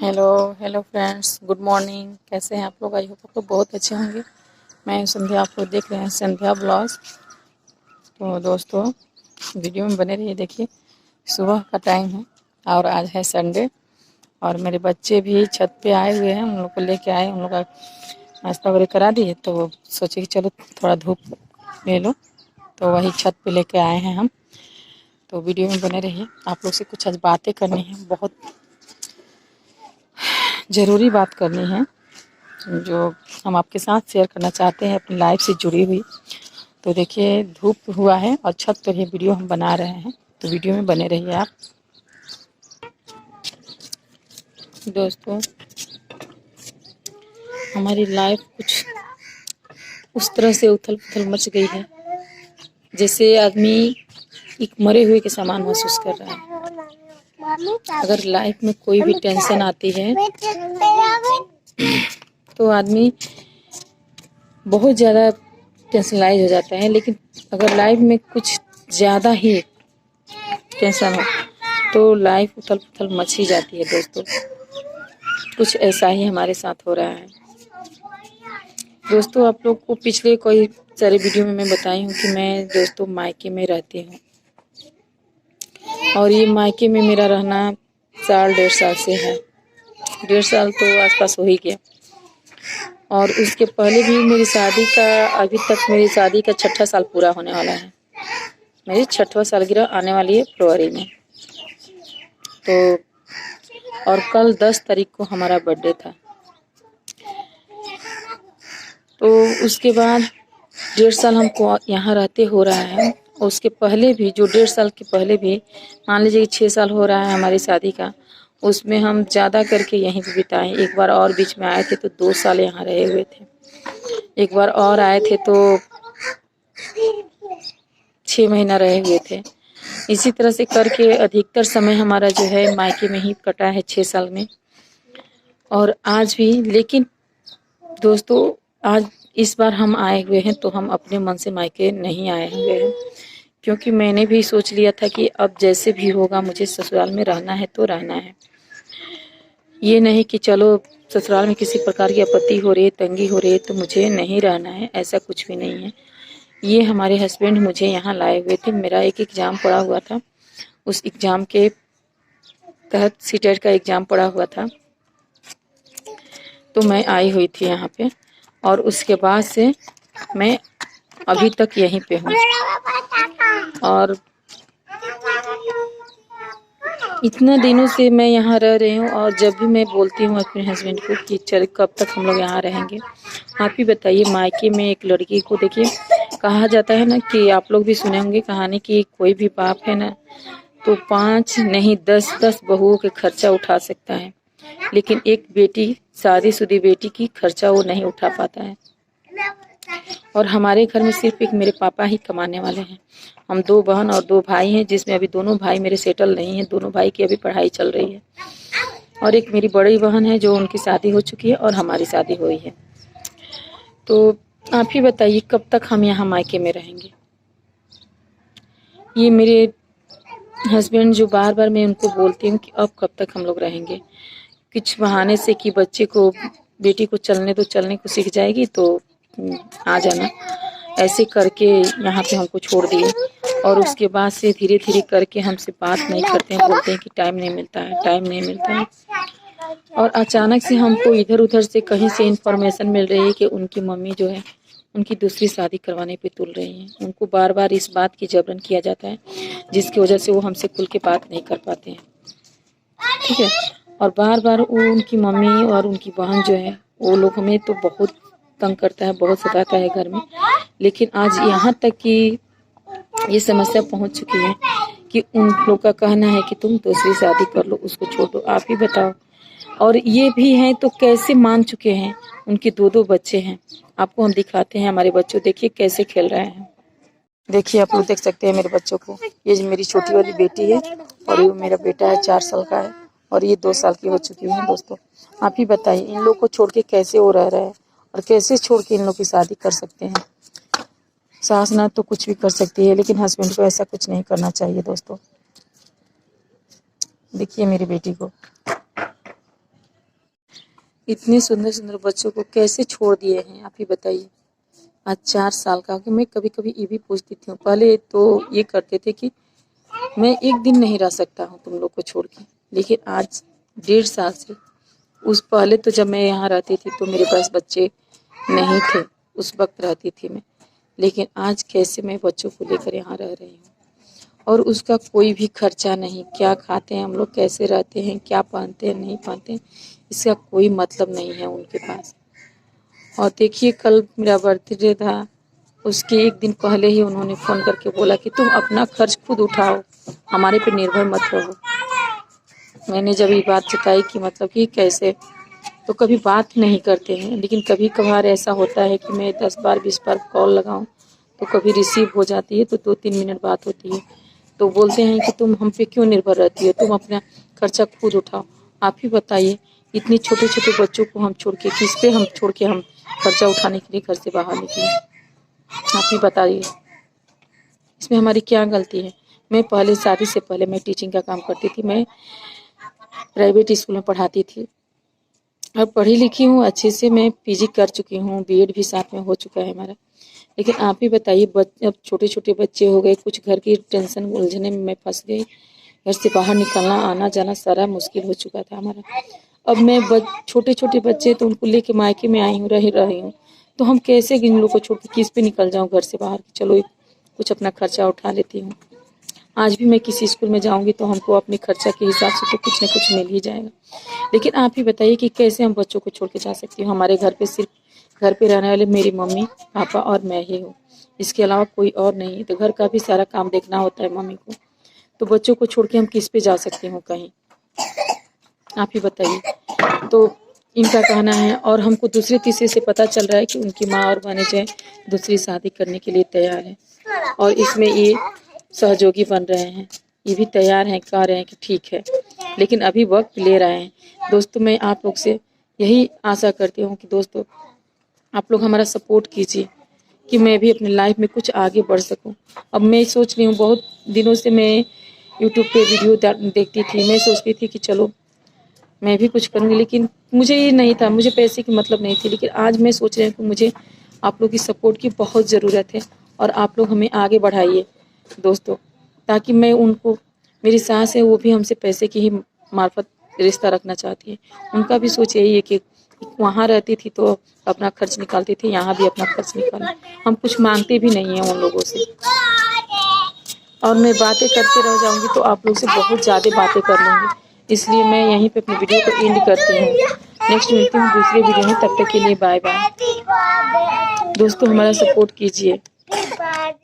Hello hello friends, good morning. कैसे हैं आप लोग? आई होप आप लोग बहुत अच्छे होंगे। मैं संध्या, आप लोग देख रहे हैं संध्या ब्लॉग्स। तो दोस्तों, वीडियो में बने रहिए। देखिए, सुबह का टाइम है और आज है संडे और मेरे बच्चे भी छत पे आए हुए हैं। उन लोग को लेके आए, उन लोग का नाश्ता वगैरह करा दिए तो सोचे कि चलो थोड़ा धूप ले लो, तो वही छत पे लेके आए हैं हम। तो वीडियो में बने रहिए। आप लोग से कुछ आज बातें करनी है, बहुत ज़रूरी बात करनी है जो हम आपके साथ शेयर करना चाहते हैं, अपनी लाइफ से जुड़ी हुई। तो देखिए, धूप हुआ है और छत पर ये वीडियो हम बना रहे हैं, तो वीडियो में बने रहिए आप। दोस्तों, हमारी लाइफ कुछ उस तरह से उथल पुथल मच गई है जैसे आदमी एक मरे हुए के समान महसूस कर रहा है। अगर लाइफ में कोई भी टेंशन आती है तो आदमी बहुत ज़्यादा टेंशनलाइज हो जाता है, लेकिन अगर लाइफ में कुछ ज़्यादा ही टेंशन हो तो लाइफ उथल पुथल मच ही जाती है। दोस्तों, कुछ ऐसा ही हमारे साथ हो रहा है। दोस्तों, आप लोग को पिछले कोई सारे वीडियो में मैं बताई हूँ कि मैं दोस्तों मायके में रहती हूँ और ये मायके में मेरा रहना साल 1.5 साल से है। 1.5 साल तो आसपास हो ही गया। और उसके पहले भी मेरी शादी का, अभी तक मेरी शादी का 6ठा साल पूरा होने वाला है। मेरी 6वां सालगिरह आने वाली है फरवरी में। तो और कल 10 तारीख को हमारा बर्थडे था। तो उसके बाद 1.5 साल हमको यहाँ रहते हो रहा है। उसके पहले भी जो 1.5 साल के पहले भी, मान लीजिए कि 6 साल हो रहा है हमारी शादी का, उसमें हम ज़्यादा करके यहीं पे बिताए। एक बार और बीच में आए थे तो 2 साल यहाँ रहे हुए थे। एक बार और आए थे तो 6 महीना रहे हुए थे। इसी तरह से करके अधिकतर समय हमारा जो है मायके में ही कटा है 6 साल में। और आज भी, लेकिन दोस्तों, आज इस बार हम आए हुए हैं तो हम अपने मन से मायके नहीं आए हुए हैं, क्योंकि मैंने भी सोच लिया था कि अब जैसे भी होगा मुझे ससुराल में रहना है तो रहना है। ये नहीं कि चलो ससुराल में किसी प्रकार की आपत्ति हो रही है, तंगी हो रही है तो मुझे नहीं रहना है, ऐसा कुछ भी नहीं है। ये हमारे हस्बैंड मुझे यहाँ लाए हुए थे। मेरा एक एग्ज़ाम पड़ा हुआ था, उस एग्ज़ाम के तहत सीटेट का एग्ज़ाम पड़ा हुआ था, तो मैं आई हुई थी यहाँ पे। और उसके बाद से मैं अभी तक यहीं पे हूँ। और इतना दिनों से मैं यहाँ रह रही हूँ और जब भी मैं बोलती हूँ अपने हस्बैंड को कि चल कब तक हम लोग यहाँ रहेंगे, आप ही बताइए। मायके में एक लड़की को, देखिए, कहा जाता है ना कि आप लोग भी सुने होंगे कहानी कि कोई भी बाप है ना तो 5 नहीं 10 बहुओं के खर्चा उठा सकता है, लेकिन एक बेटी, शादीशुदा बेटी की खर्चा वो नहीं उठा पाता है। और हमारे घर में सिर्फ एक मेरे पापा ही कमाने वाले हैं। हम 2 बहन और 2 भाई हैं, जिसमें अभी दोनों भाई मेरे सेटल नहीं हैं। दोनों भाई की अभी पढ़ाई चल रही है। और एक मेरी बड़ी बहन है जो उनकी शादी हो चुकी है और हमारी शादी हुई है। तो आप ही बताइए कब तक हम यहाँ मायके में रहेंगे। ये मेरे हस्बैंड जो बार बार मैं उनको बोलती हूँ कि अब कब तक हम लोग रहेंगे, कुछ बहाने से कि बच्चे को, बेटी को चलने तो चलने को सीख जाएगी तो आ जाना, ऐसे करके यहाँ पे हमको छोड़ दिए। और उसके बाद से धीरे धीरे करके हमसे बात नहीं करते हैं, बोलते हैं कि टाइम नहीं मिलता है, टाइम नहीं मिलता है। और अचानक से हमको इधर उधर से कहीं से इन्फॉर्मेशन मिल रही है कि उनकी मम्मी जो है उनकी दूसरी शादी करवाने पे तुल रही हैं। उनको बार बार इस बात की जबरन किया जाता है, जिसकी वजह से वो हमसे खुल के बात नहीं कर पाते हैं, ठीक है। और बार बार वो उनकी मम्मी और उनकी बहन जो है वो लोग हमें तो बहुत तंग करता है, बहुत सताता है घर में। लेकिन आज यहाँ तक कि ये समस्या पहुँच चुकी है कि उन लोग का कहना है कि तुम दूसरी शादी कर लो, उसको छोड़ दो। आप ही बताओ। और ये भी हैं तो कैसे मान चुके हैं। उनके 2 बच्चे हैं। आपको हम दिखाते हैं हमारे बच्चों, देखिए कैसे खेल रहे हैं। देखिए, आप लोग देख सकते हैं मेरे बच्चों को। ये जो मेरी छोटी वाली बेटी है और ये मेरा बेटा है, 4 साल का है और ये 2 साल की हो चुकी है। दोस्तों, आप ही बताइए इन लोग को छोड़ के कैसे वो रह रहे हैं और कैसे छोड़ के इन लोग की शादी कर सकते हैं। सास ना तो कुछ भी कर सकती है, लेकिन हस्बैंड को ऐसा कुछ नहीं करना चाहिए। दोस्तों, देखिए मेरी बेटी को। इतने सुंदर सुंदर बच्चों को कैसे छोड़ दिए हैं, आप ही बताइए। आज 4 साल का हो गया। मैं कभी कभी ये भी पूछती थी, पहले तो ये करते थे कि मैं एक दिन नहीं रह सकता हूँ तुम लोग को छोड़ के, लेकिन आज 1.5 साल से, उस पहले तो जब मैं यहाँ रहती थी तो मेरे पास बच्चे नहीं थे, उस वक्त रहती थी मैं, लेकिन आज कैसे मैं बच्चों को लेकर यहाँ रह रही हूँ और उसका कोई भी खर्चा नहीं। क्या खाते हैं हम लोग, कैसे रहते हैं, क्या पहनते हैं, नहीं पहनते हैं, इसका कोई मतलब नहीं है उनके पास। और देखिए कल मेरा बर्थडे था, उसके एक दिन पहले ही उन्होंने फ़ोन करके बोला कि तुम अपना खर्च खुद उठाओ, हमारे पे निर्भर मत रहो। मैंने जब ये बात जताई कि मतलब कि कैसे, तो कभी बात नहीं करते हैं, लेकिन कभी कभार ऐसा होता है कि मैं 10 बार 20 बार कॉल लगाऊं तो कभी रिसीव हो जाती है, तो 2-3 मिनट बात होती है, तो बोलते हैं कि तुम हम पे क्यों निर्भर रहती हो, तुम अपना खर्चा खुद उठाओ। आप ही बताइए, इतने छोटे छोटे बच्चों को हम छोड़ के, किस पे हम छोड़ के हम खर्चा उठाने के लिए घर से बाहर निकले, आप ही बताइए, इसमें हमारी क्या गलती है। मैं पहले, शादी से पहले मैं टीचिंग का काम करती थी, मैं प्राइवेट स्कूल में पढ़ाती थी। अब पढ़ी लिखी हूँ अच्छे से, मैं पीजी कर चुकी हूँ, बीएड भी साथ में हो चुका है हमारा। लेकिन आप ही बताइए, अब छोटे छोटे बच्चे हो गए, कुछ घर की टेंशन उलझने में मैं फंस गई, घर से बाहर निकलना आना जाना सारा मुश्किल हो चुका था हमारा। अब मैं छोटे छोटे बच्चे तो उनको लेके मायके में आई हूँ, रही हूँ, तो हम कैसे इन लोग को छोड़ के किस पे निकल जाऊँ घर से बाहर, चलो कुछ अपना खर्चा उठा लेती हूँ। आज भी मैं किसी स्कूल में जाऊंगी तो हमको अपने खर्चा के हिसाब से तो कुछ न कुछ मिल ही जाएगा। लेकिन आप ही बताइए कि कैसे हम बच्चों को छोड़ के जा सकती हूँ। हमारे घर पे सिर्फ घर पे रहने वाले मेरी मम्मी पापा और मैं ही हूँ, इसके अलावा कोई और नहीं है, तो घर का भी सारा काम देखना होता है मम्मी को, तो बच्चों को छोड़ के हम किस पे जा सकती हूँ कहीं, आप ही बताइए। तो इनका कहना है, और हमको दूसरे तीसरे से पता चल रहा है कि उनकी माँ और बहनें जो है दूसरी शादी करने के लिए तैयार है, और इसमें ये सहयोगी बन रहे हैं, ये भी तैयार हैं, कह रहे हैं कि ठीक है, लेकिन अभी वक्त ले रहे हैं। दोस्तों मैं आप लोग से यही आशा करती हूँ कि दोस्तों आप लोग हमारा सपोर्ट कीजिए कि मैं भी अपनी लाइफ में कुछ आगे बढ़ सकूं। अब मैं सोच रही हूँ, बहुत दिनों से मैं यूट्यूब पे वीडियो देखती थी, मैं सोचती थी कि चलो मैं भी कुछ करूँगी, लेकिन मुझे ये नहीं था, मुझे पैसे की मतलब नहीं थी। लेकिन आज मैं सोच रही हूँ कि मुझे आप लोग की सपोर्ट की बहुत ज़रूरत है, और आप लोग हमें आगे बढ़ाइए दोस्तों, ताकि मैं उनको, मेरी सास है वो भी हमसे पैसे की ही मार्फत रिश्ता रखना चाहती है, उनका भी सोच यही है कि वहाँ रहती थी तो अपना खर्च निकालती थी, यहाँ भी अपना खर्च निकालें, हम कुछ मांगते भी नहीं हैं उन लोगों से। और मैं बातें करते रह जाऊंगी तो आप लोग से बहुत ज़्यादा बातें कर लूँगी, इसलिए मैं यहीं पे अपनी वीडियो को एंड करती हूँ। नेक्स्ट मिलती हूँ दूसरे वीडियो में, तब तक के लिए बाय बाय। दोस्तों हमारा सपोर्ट कीजिए।